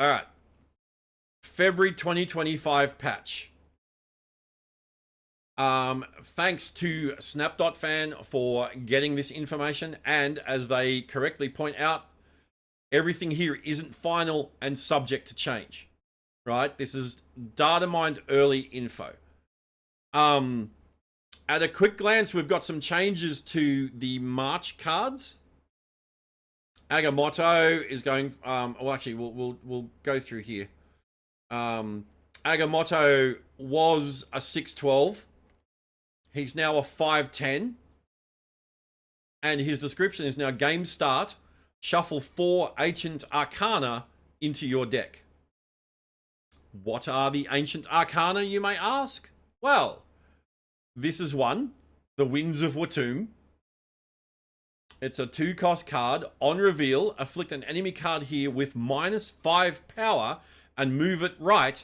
All right. February 2025 patch. Thanks to Snap.fan for getting this information, and as they correctly point out, everything here isn't final and subject to change, right? This is datamined early info. At a quick glance, we've got some changes to the March cards. Agamotto is going. Well, actually, we'll go through here. Agamotto was a 612. He's now a 510. And his description is now game start. Shuffle 4 Ancient Arcana into your deck. What are the Ancient Arcana, you may ask? Well, this is one. The Winds of Watum. It's a 2-cost card. On reveal, afflict an enemy card here with -5 power and move it right.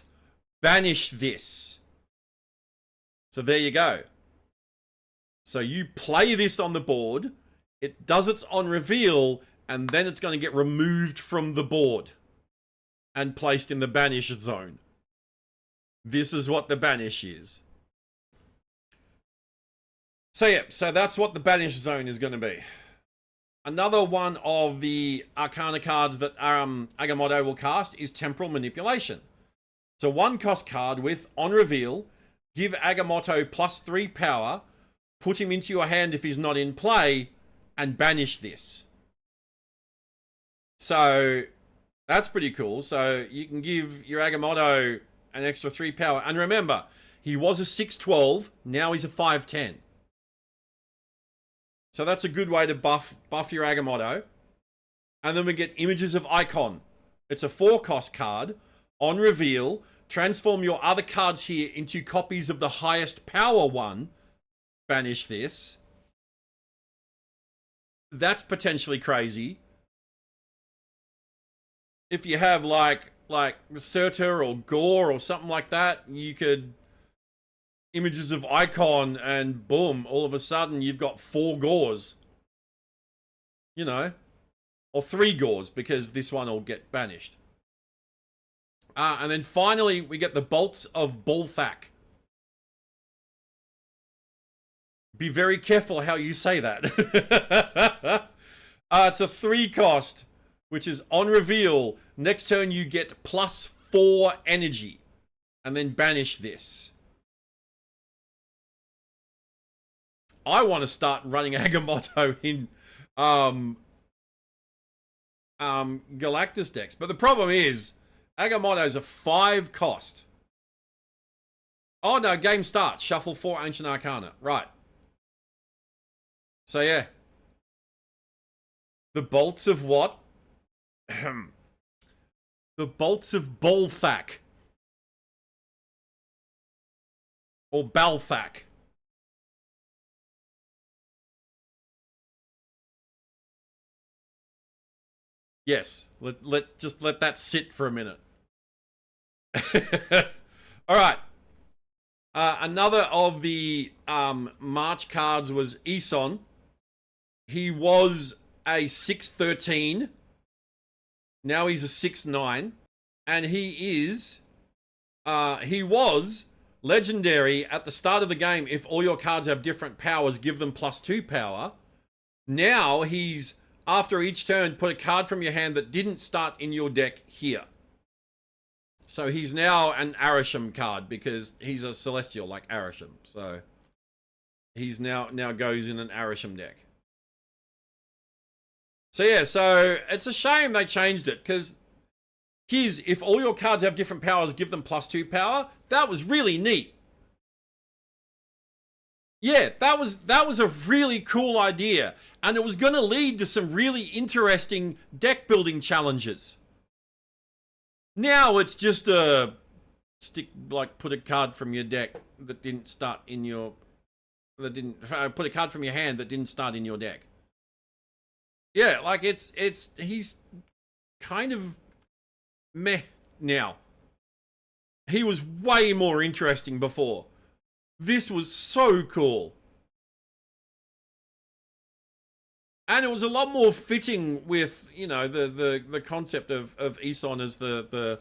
Banish this. So there you go. So you play this on the board. It does its on reveal, and then it's going to get removed from the board and placed in the banish zone. This is what the banish is. So yeah, so that's what the banish zone is going to be. Another one of the Arcana cards that Agamotto will cast is Temporal Manipulation. So 1-cost card with, on reveal, give Agamotto +3 power, put him into your hand if he's not in play, and banish this. So that's pretty cool. So you can give your Agamotto an extra 3 power. And remember, he was a 612, now he's a 510. So that's a good way to buff your Agamotto. And then we get Images of Icon. It's a 4-cost card. On reveal, transform your other cards here into copies of the highest power one. Banish this. That's potentially crazy. If you have like Surtur or Gore or something like that, you could Images of Icon and boom, all of a sudden you've got 4 Gores. You know, or 3 Gores because this one will get banished. And then finally we get the Bolts of Bolthak. Be very careful how you say that. It's a 3-cost, which is on reveal. Next turn you get +4 energy. And then banish this. I want to start running Agamotto in Galactus decks. But the problem is, Agamotto's a 5-cost. Oh no, game starts. Shuffle 4 Ancient Arcana. Right. So yeah. The Bolts of what? The Bolts of Bolthak. Or Balthak. Yes, just let that sit for a minute. All right. Another of the March cards was Eson. He was a 613. Now he's a 6'9", and he was legendary at the start of the game. If all your cards have different powers, give them +2 power. Now he's, after each turn, put a card from your hand that didn't start in your deck here. So he's now an Arisham card because he's a Celestial like Arisham. So he's now goes in an Arisham deck. So yeah, so it's a shame they changed it because if all your cards have different powers, give them +2 power. That was really neat. Yeah, that was a really cool idea, and it was going to lead to some really interesting deck building challenges. Now it's just a put a card from your deck that didn't start in your put a card from your hand that didn't start in your deck. Yeah, like he's kind of meh now. He was way more interesting before. This was so cool. And it was a lot more fitting with, you know, the concept of Eson as the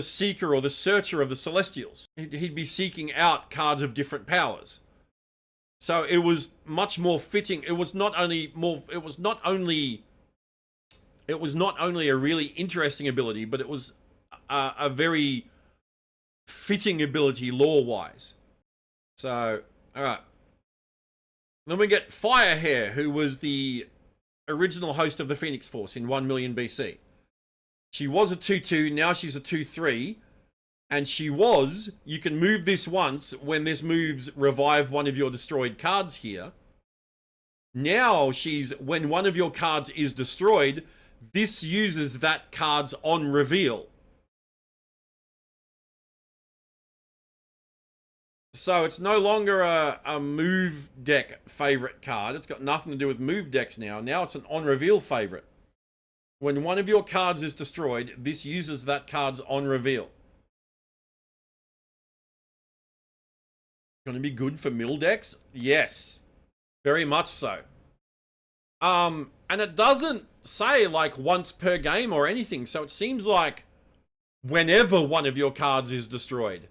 seeker or the searcher of the Celestials. He'd be seeking out cards of different powers. So it was much more fitting. It was not only a really interesting ability, but it was a very fitting ability lore-wise. So, all right. Then we get Firehair, who was the original host of the Phoenix Force in 1 million BC. She was a 2/2, now she's a 2/3. And you can move this once when this moves revive one of your destroyed cards here. Now when one of your cards is destroyed, this uses that card's on reveal. So it's no longer a move deck favorite card. It's got nothing to do with move decks now. Now it's an on reveal favorite. When one of your cards is destroyed, this uses that card's on reveal. Going to be good for mill decks? Yes, very much so. And it doesn't say like once per game or anything. So it seems like whenever one of your cards is destroyed,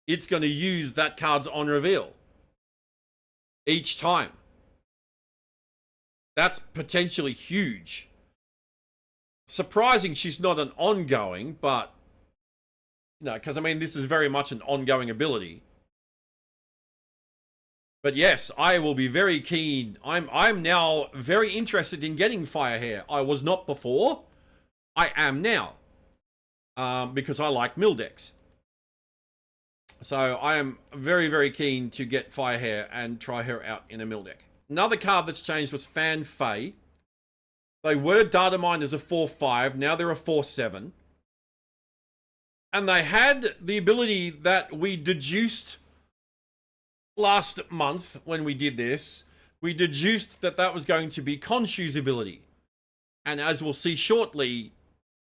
it's going to use that card's on reveal each time. That's potentially huge. Surprising she's not an ongoing, but, you know, because I mean, this is very much an ongoing ability. But yes, I will be very keen. I'm now very interested in getting Firehair. I was not before. I am now. Because I like mill decks. So I am very, very keen to get Firehair and try her out in a mill deck. Another card that's changed was Fan Fei. They were datamined as a 4/5. Now they're a 4/7. And they had the ability that we deduced last month when we did this. We deduced that that was going to be Khonshu's ability. And as we'll see shortly,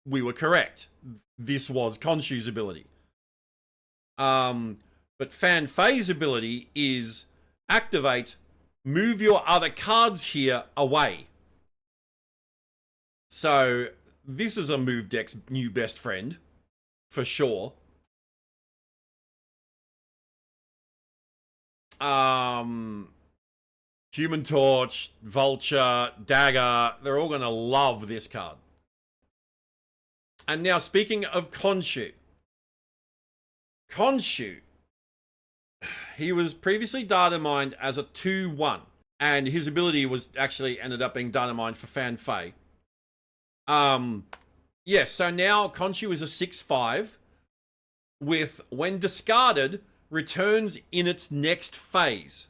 we were correct. This was Khonshu's ability. But Fan Fei's ability is activate, move your other cards here away. So this is a move deck's new best friend, for sure. Human Torch, Vulture, Dagger, they're all going to love this card. And now speaking of Khonshu. Khonshu, he was previously datamined as a 2/1, and his ability was actually ended up being datamined for Fan Fei. Yes, so now Khonshu is a 6/5 with, when discarded, returns in its next phase.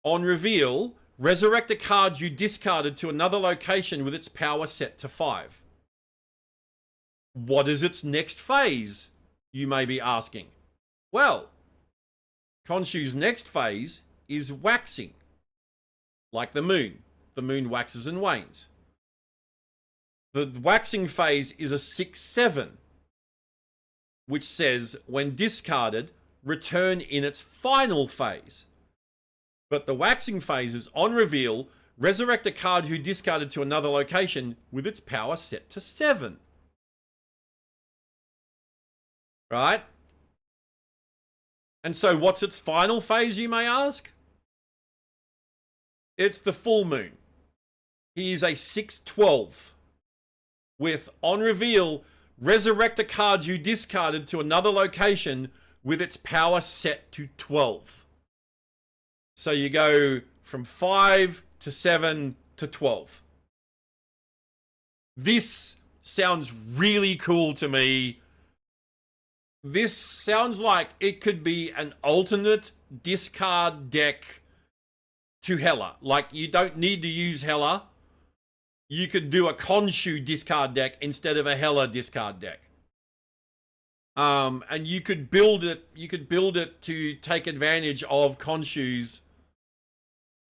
On reveal, resurrect a card you discarded to another location with its power set to 5. What is its next phase, you may be asking? Well, Khonshu's next phase is waxing. Like the moon. The moon waxes and wanes. The waxing phase is a 6/7, which says, when discarded, return in its final phase. But the waxing phase is on reveal, resurrect a card you discarded to another location with its power set to 7. Right? And so what's its final phase, you may ask? It's the full moon. He is a 6/12 with, on reveal, resurrect a card you discarded to another location with its power set to 12. So you go from 5 to 7 to 12. This sounds really cool to me. This sounds like it could be an alternate discard deck to Hela. Like, you don't need to use Hela. You could do a Khonshu discard deck instead of a Hela discard deck. And you could build it to take advantage of Khonshu's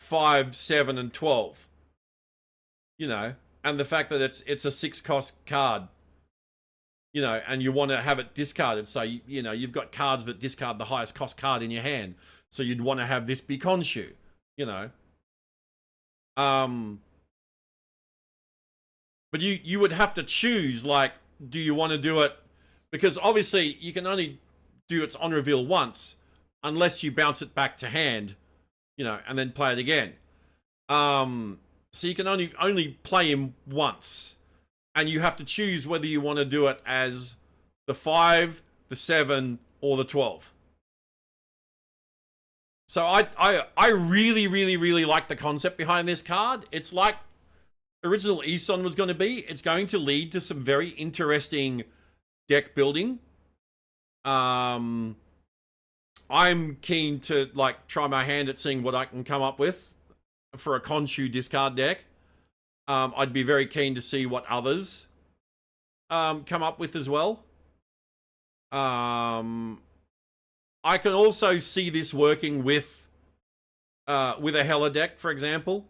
5, 7, and 12. You know, and the fact that it's a 6-cost card. You know, and you want to have it discarded. So, you know, you've got cards that discard the highest cost card in your hand. So you'd want to have this be Khonshu, you know. Um, but you would have to choose, like, do you want to do it? Because obviously you can only do its on reveal once unless you bounce it back to hand, and then play it again. So you can only play him once, and you have to choose whether you want to do it as the 5, the 7, or the 12. So I really, really, really like the concept behind this card. It's like original Eson was going to be. It's going to lead to some very interesting deck building. I'm keen to try my hand at seeing what I can come up with for a Khonshu discard deck. I'd be very keen to see what others come up with as well. I can also see this working with a Hela deck, for example.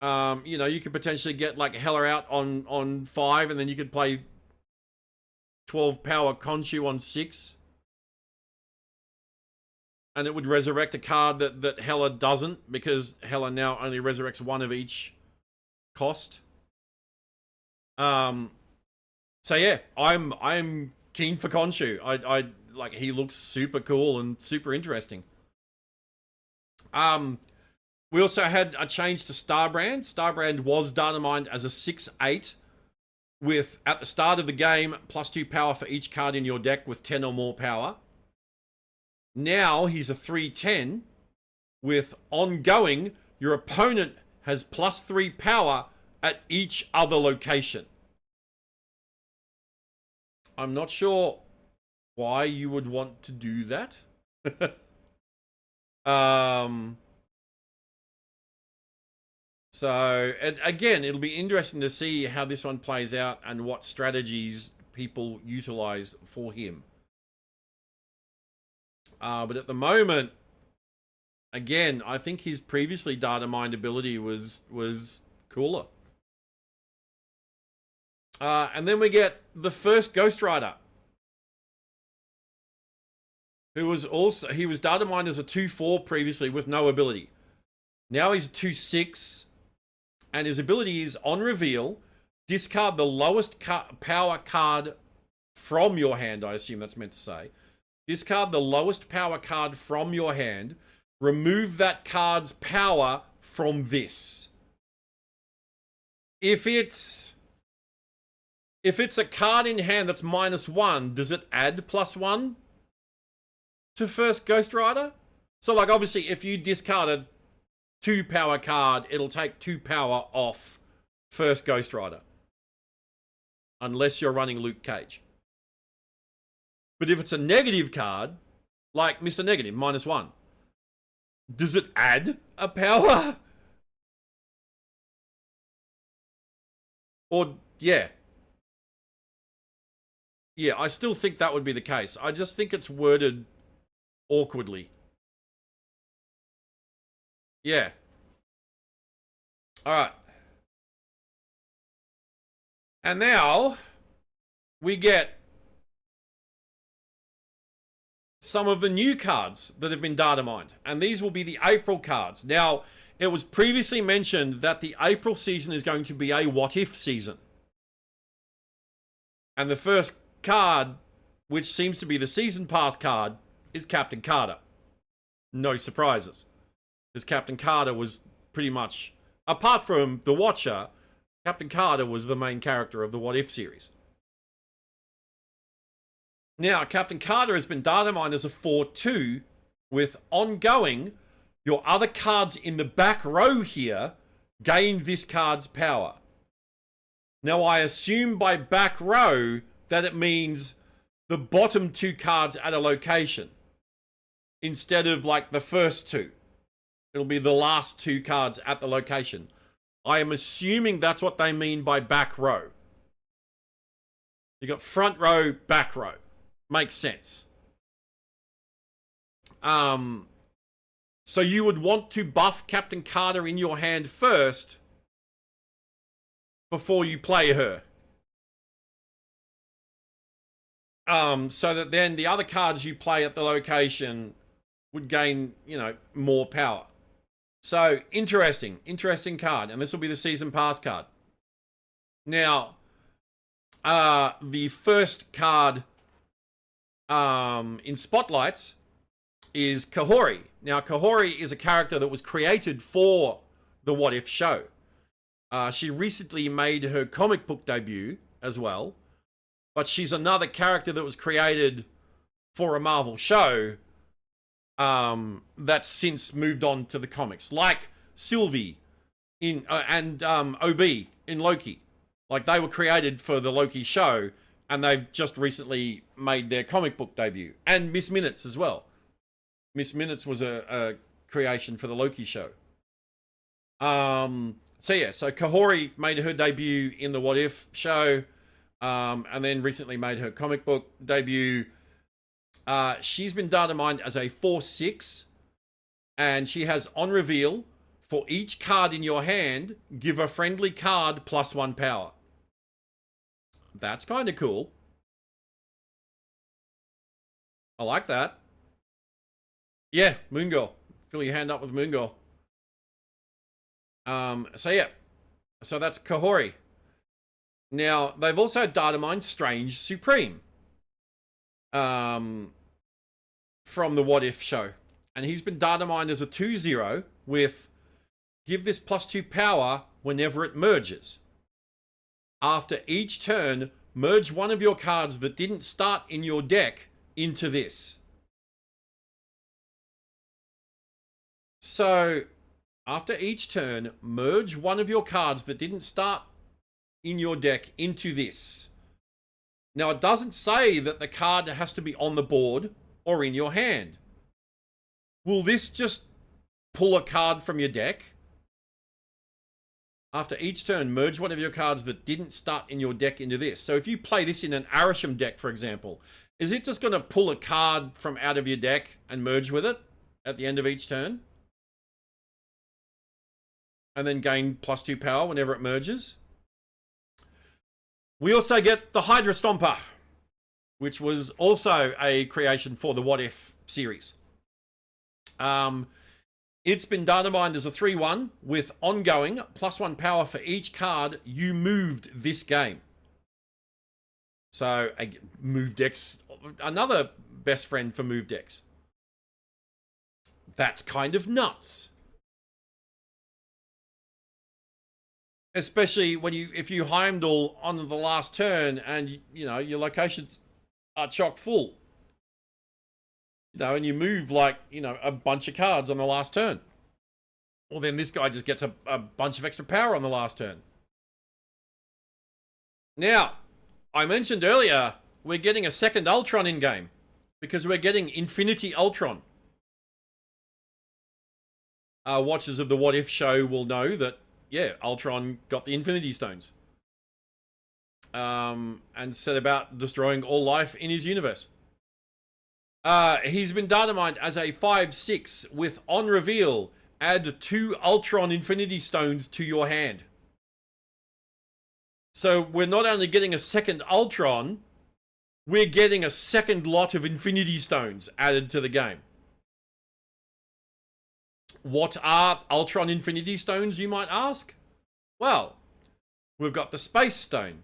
You could potentially get Hela out on 5, and then you could play 12 power Khonshu on 6. And it would resurrect a card that Hela doesn't, because Hela now only resurrects one of each cost. So yeah, I'm keen for Khonshu. I he looks super cool and super interesting. We also had a change to Starbrand. Starbrand was datamined as a 6/8 with, at the start of the game, +2 power for each card in your deck with 10 or more power. Now he's a 3/10 with ongoing, your opponent has +3 power at each other location. I'm not sure why you would want to do that. So, and again, it'll be interesting to see how this one plays out and what strategies people utilize for him. But at the moment, again, I think his previously datamined ability was cooler. And then we get the first Ghost Rider, who was datamined as a 2/4 previously with no ability. Now he's a 2/6, and his ability is, on reveal, discard the lowest power card from your hand. I assume that's meant to say. Discard the lowest power card from your hand. Remove that card's power from this. If it's a card in hand that's -1, does it add +1 to first Ghost Rider? So obviously if you discard a 2 power card, it'll take 2 power off first Ghost Rider. Unless you're running Luke Cage. But if it's a negative card, like Mr. Negative, -1, does it add a power? Or, yeah. Yeah, I still think that would be the case. I just think it's worded awkwardly. Yeah. Alright. And now we get some of the new cards that have been datamined. And these will be the April cards. Now, it was previously mentioned that the April season is going to be a what if season. And the first card, which seems to be the season pass card, is Captain Carter. No surprises. Because Captain Carter was pretty much, apart from the Watcher, Captain Carter was the main character of the What If series. Now, Captain Carter has been datamined as a 4/2 with ongoing, your other cards in the back row here gain this card's power. Now, I assume by back row that it means the bottom 2 cards at a location instead of the first 2. It'll be the last 2 cards at the location. I am assuming that's what they mean by back row. You got front row, back row. Makes sense. So you would want to buff Captain Carter in your hand first before you play her. So that then the other cards you play at the location would gain, more power. So, interesting card. And this will be the season pass card. Now, the first card in Spotlights is Kahori. Now, Kahori is a character that was created for the What If show. She recently made her comic book debut as well, but she's another character that was created for a Marvel show that's since moved on to the comics, like Sylvie in and OB in Loki. Like, they were created for the Loki show, and they've just recently made their comic book debut. And Miss Minutes as well. Miss Minutes was a creation for the Loki show. So Kahori made her debut in the What If show, and then recently made her comic book debut. She's been data mined as a 4/6, and she has on reveal, for each card in your hand, give a friendly card +1 power. That's kind of cool. I like that. Yeah, Moon Girl. Fill your hand up with Moon Girl. So that's Kahori. Now, they've also data mined Strange Supreme from the What If show. And he's been data mined as a 2/0 with give this +2 power whenever it merges. After each turn, merge one of your cards that didn't start in your deck into this. So, after each turn, merge one of your cards that didn't start in your deck into this. Now, it doesn't say that the card has to be on the board or in your hand. Will this just pull a card from your deck? After each turn, merge one of your cards that didn't start in your deck into this. So if you play this in an Arisham deck, for example, is it just going to pull a card from out of your deck and merge with it at the end of each turn? And then gain +2 power whenever it merges? We also get the Hydra Stomper, which was also a creation for the What If series. It's been data mined as a 3/1 with ongoing +1 power for each card you moved this game. So, move decks, another best friend for move decks. That's kind of nuts. Especially when if you Heimdall on the last turn and your locations are chock full. And you move a bunch of cards on the last turn. Well, then this guy just gets a bunch of extra power on the last turn. Now, I mentioned earlier, we're getting a second Ultron in game because we're getting Infinity Ultron. Watchers of the What If show will know that, yeah, Ultron got the Infinity Stones. And set about destroying all life in his universe. He's been data mined as a 5/6 with on reveal, add 2 Ultron Infinity Stones to your hand. So we're not only getting a second Ultron, we're getting a second lot of Infinity Stones added to the game. What are Ultron Infinity Stones, you might ask? Well, we've got the Space Stone.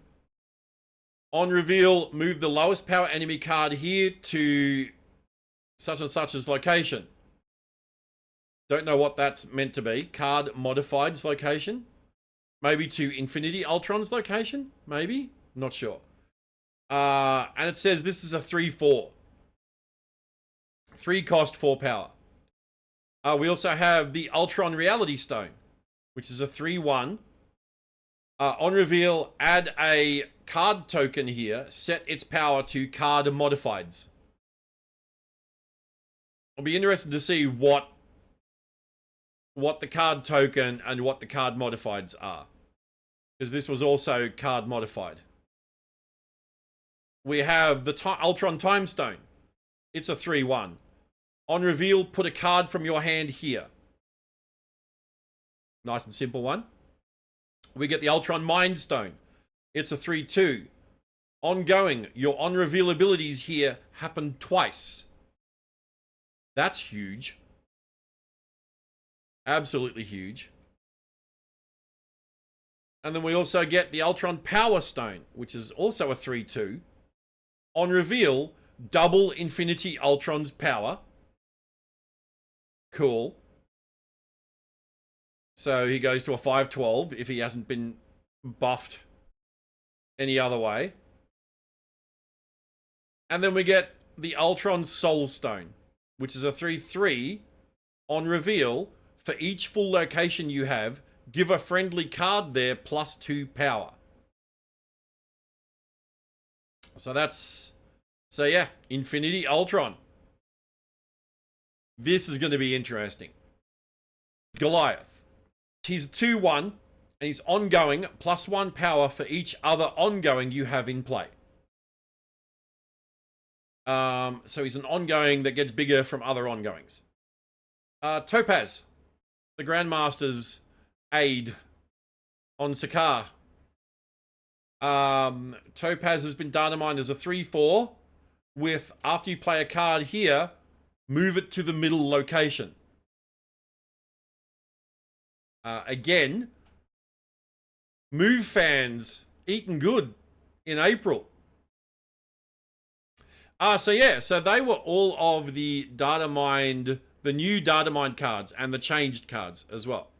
On reveal, move the lowest power enemy card here to such and such's location. Don't know what that's meant to be. Card modified's location. Maybe to Infinity Ultron's location? Maybe? Not sure. And it says this is a 3/4. 3 cost, 4 power. We also have the Ultron Reality Stone, which is a 3/1. On reveal, add a card token here. Set its power to card modifieds. I'll be interested to see what the card token and what the card modifieds are, because this was also card modified. We have the Ultron Time Stone. It's a 3/1. On reveal, put a card from your hand here. Nice and simple one. We get the Ultron Mind Stone. It's a 3/2. Ongoing, your on reveal abilities here happen twice. That's huge. Absolutely huge. And then we also get the Ultron Power Stone, which is also a 3/2. On reveal, double Infinity Ultron's power. Cool. So he goes to a 5/12 if he hasn't been buffed any other way. And then we get the Ultron Soul Stone, which is a 3/3. On reveal, for each full location you have, give a friendly card there +2 power. So yeah, Infinity Ultron. This is going to be interesting. Goliath. He's a 2/1, and he's ongoing, +1 power for each other ongoing you have in play. So he's an ongoing that gets bigger from other ongoings. Topaz, the Grandmaster's aid on Sakaar. Topaz has been datamined as a 3/4 with, after you play a card here, move it to the middle location. Again, move fans eating good in April. So they were all of the datamined, the new datamined cards and the changed cards as well.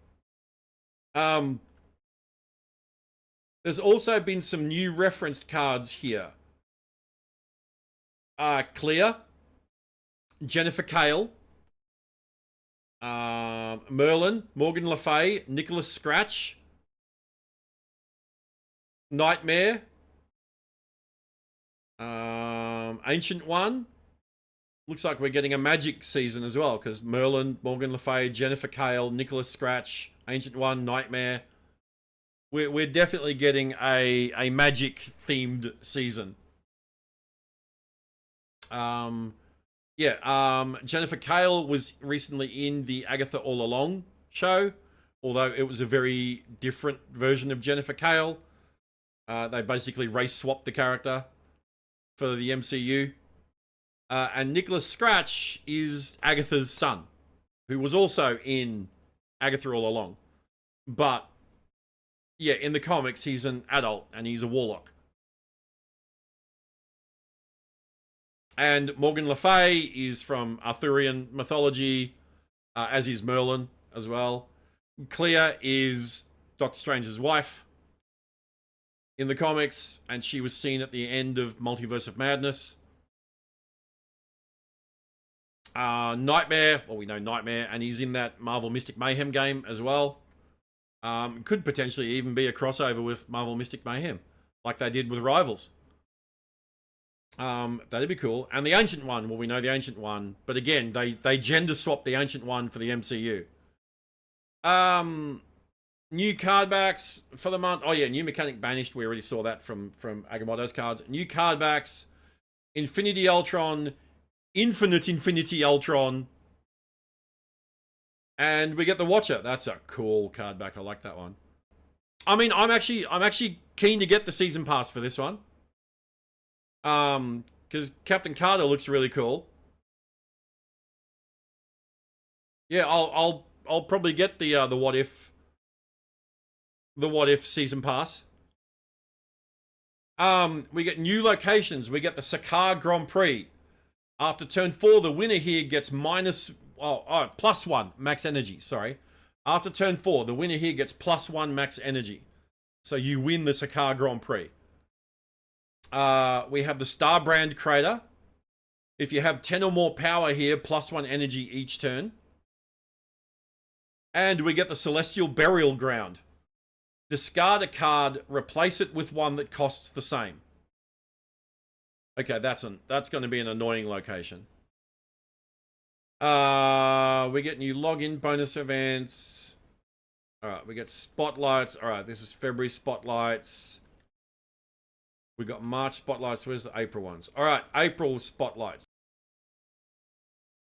There's also been some new referenced cards here. Clear, Jennifer Kale, Merlin, Morgan Le Fay, Nicholas Scratch, Nightmare, Ancient One. Looks like we're getting a Magic season as well, because Merlin, Morgan Le Fay, Jennifer Kale, Nicholas Scratch, Ancient One, Nightmare. We're definitely getting a Magic themed season. Jennifer Kale was recently in the Agatha All Along show, although it was a very different version of Jennifer Kale. They basically race swapped the character for the MCU. And Nicholas Scratch is Agatha's son, who was also in Agatha All Along. But, yeah, in the comics, he's an adult and he's a warlock. And Morgan Le Fay is from Arthurian mythology, as is Merlin as well. Clea is Doctor Strange's wife in the comics, and she was seen at the end of Multiverse of Madness. Nightmare, well, we know Nightmare, and he's in that Marvel Mystic Mayhem game as well. Could potentially even be a crossover with Marvel Mystic Mayhem, like they did with Rivals. That'd be cool. And the Ancient One, well, we know the Ancient One, but again, they gender swapped the Ancient One for the MCU. New card backs for the month. Oh yeah, new mechanic banished. We already saw that from Agamotto's cards. New card backs, Infinity Ultron, Infinite Infinity Ultron, and we get the Watcher. That's a cool card back. I like that one. I mean, I'm actually keen to get the season pass for this one. Because Captain Carter looks really cool. Yeah, I'll probably get the What If season pass. We get new locations. We get the Sakaar Grand Prix. After turn 4, the winner here gets +1 max energy. Sorry. After turn 4, the winner here gets +1 max energy. So you win the Sakaar Grand Prix. We have the Starbrand Crater. If you have 10 or more power here, +1 energy each turn. And we get the Celestial Burial Ground. Discard a card, replace it with one that costs the same. Okay, that's going to be an annoying location. We get new login bonus events. All right, we get spotlights. All right, this is February spotlights. We got March spotlights. Where's the April ones? All right, April spotlights.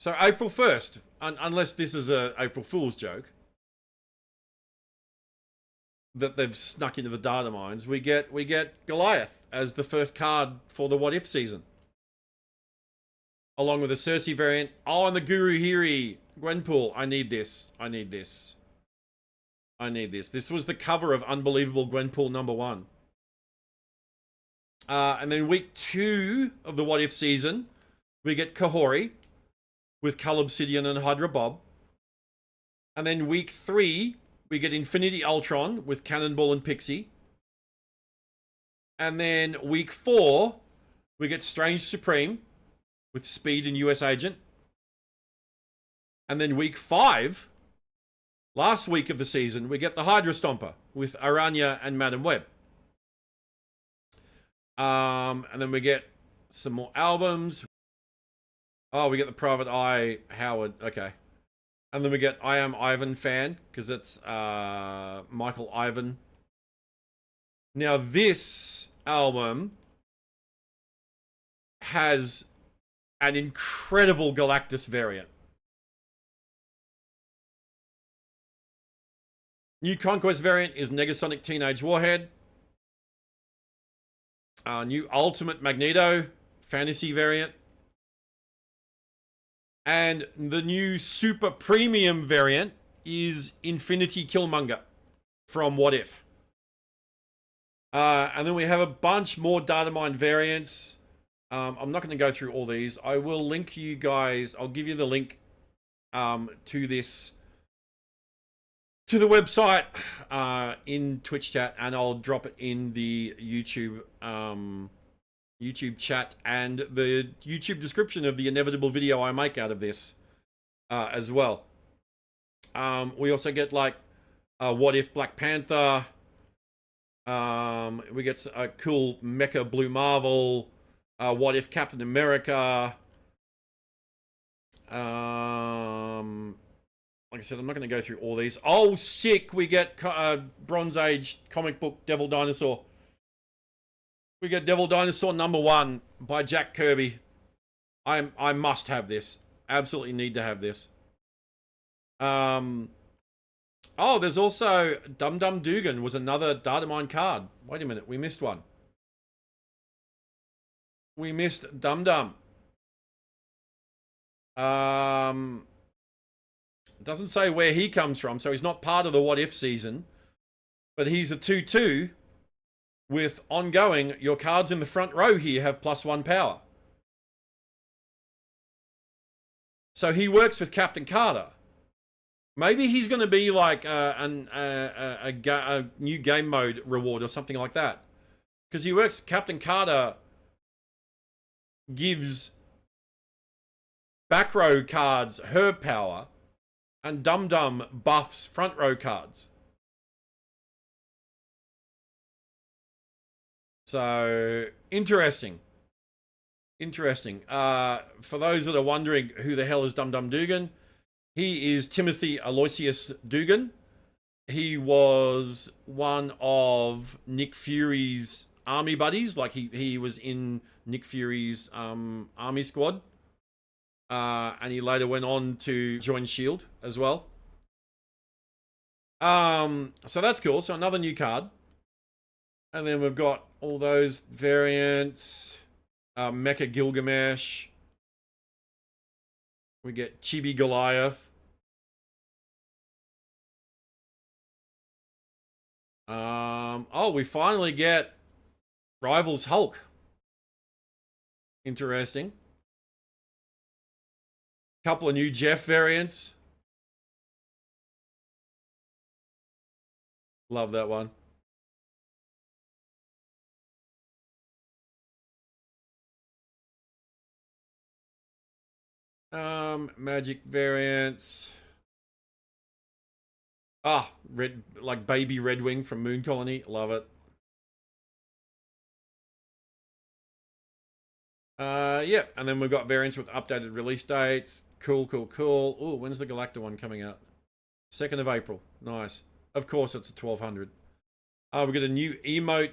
So April 1st, unless this is a April Fool's joke that they've snuck into the data mines, we get Goliath as the first card for the What If season, along with the Cersei variant. Oh, and the Guru Hiri Gwenpool. I need this. I need this. I need this. This was the cover of Unbelievable Gwenpool #1. And then week 2 of the What If season, we get Kahori with Cull Obsidian and Hydra Bob. And then week 3, we get Infinity Ultron with Cannonball and Pixie. And then week 4, we get Strange Supreme with Speed and US Agent. And then week 5, last week of the season, we get the Hydra Stomper with Aranya and Madam Web. And then we get some more albums. Oh, we get the Private Eye Howard. Okay. And then we get I Am Ivan Fan, because it's Michael Ivan. Now, this album has an incredible Galactus variant. New Conquest variant is Negasonic Teenage Warhead. New Ultimate Magneto Fantasy variant. And the new Super Premium variant is Infinity Killmonger from What If. And then we have a bunch more datamined variants. I'm not going to go through all these. I will link you guys. I'll give you the link to this, to the website in Twitch chat, and I'll drop it in the YouTube chat and the YouTube description of the inevitable video I make out of this as well. We also get like What If Black Panther. We get a cool Mecha Blue Marvel. What If Captain America. Like I said, I'm not going to go through all these. Oh, sick! We get Bronze Age comic book Devil Dinosaur. We get Devil Dinosaur #1 by Jack Kirby. I must have this. Absolutely need to have this. Oh, there's also Dum Dum Dugan was another Datamine card. Wait a minute, we missed one. We missed Dum Dum. Doesn't say where he comes from, so he's not part of the What If season. But he's a 2/2 with ongoing. Your cards in the front row here have +1 power. So he works with Captain Carter. Maybe he's going to be like a new game mode reward or something like that. Because he works, Captain Carter gives back row cards her power, and Dum Dum buffs front row cards. So, interesting. Interesting. For those that are wondering who the hell is Dum Dum Dugan, he is Timothy Aloysius Dugan. He was one of Nick Fury's army buddies. Like he was in Nick Fury's army squad. And he later went on to join S.H.I.E.L.D. as well. So that's cool. So another new card. And then we've got all those variants. Mecha Gilgamesh. We get Chibi Goliath. Oh, we finally get Rivals Hulk. Interesting. Couple of new Jeff variants. Love that one. Magic variants. Ah, red, like baby Redwing from Moon Colony. Love it. Yep. And then we've got variants with updated release dates. Cool, cool, cool. Oh, when's the Galacta one coming out? 2nd of April. Nice. Of course, it's a 1200. We got a new emote.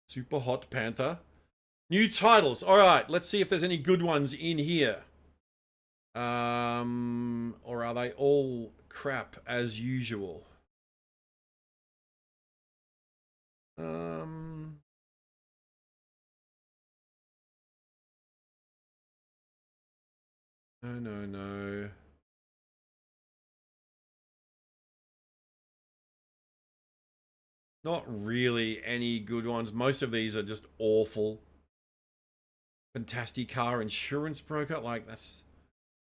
Super Hot Panther. New titles. All right. Let's see if there's any good ones in here. Or are they all crap as usual? No. Not really any good ones. Most of these are just awful. Fantastic car insurance broker. Like, that's...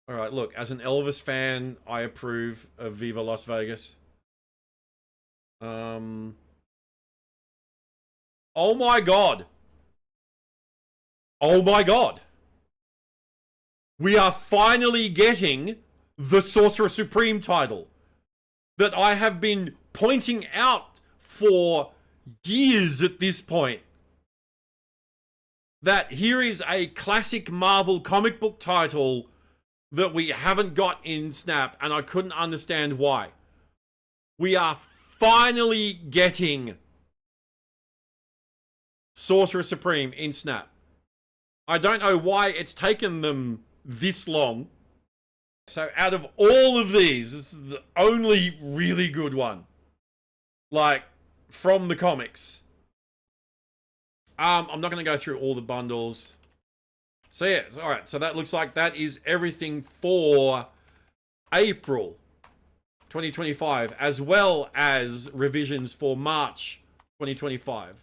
All right, look, as an Elvis fan, I approve of Viva Las Vegas. Oh my God. Oh my God. We are finally getting the Sorcerer Supreme title that I have been pointing out for years at this point. That here is a classic Marvel comic book title that we haven't got in Snap, and I couldn't understand why. We are finally getting Sorcerer Supreme in Snap. I don't know why it's taken them this long. So out of all of these, this is the only really good one. Like, from the comics. I'm not going to go through all the bundles. So yeah, alright, so that looks like that is everything for April 2025, as well as revisions for March 2025.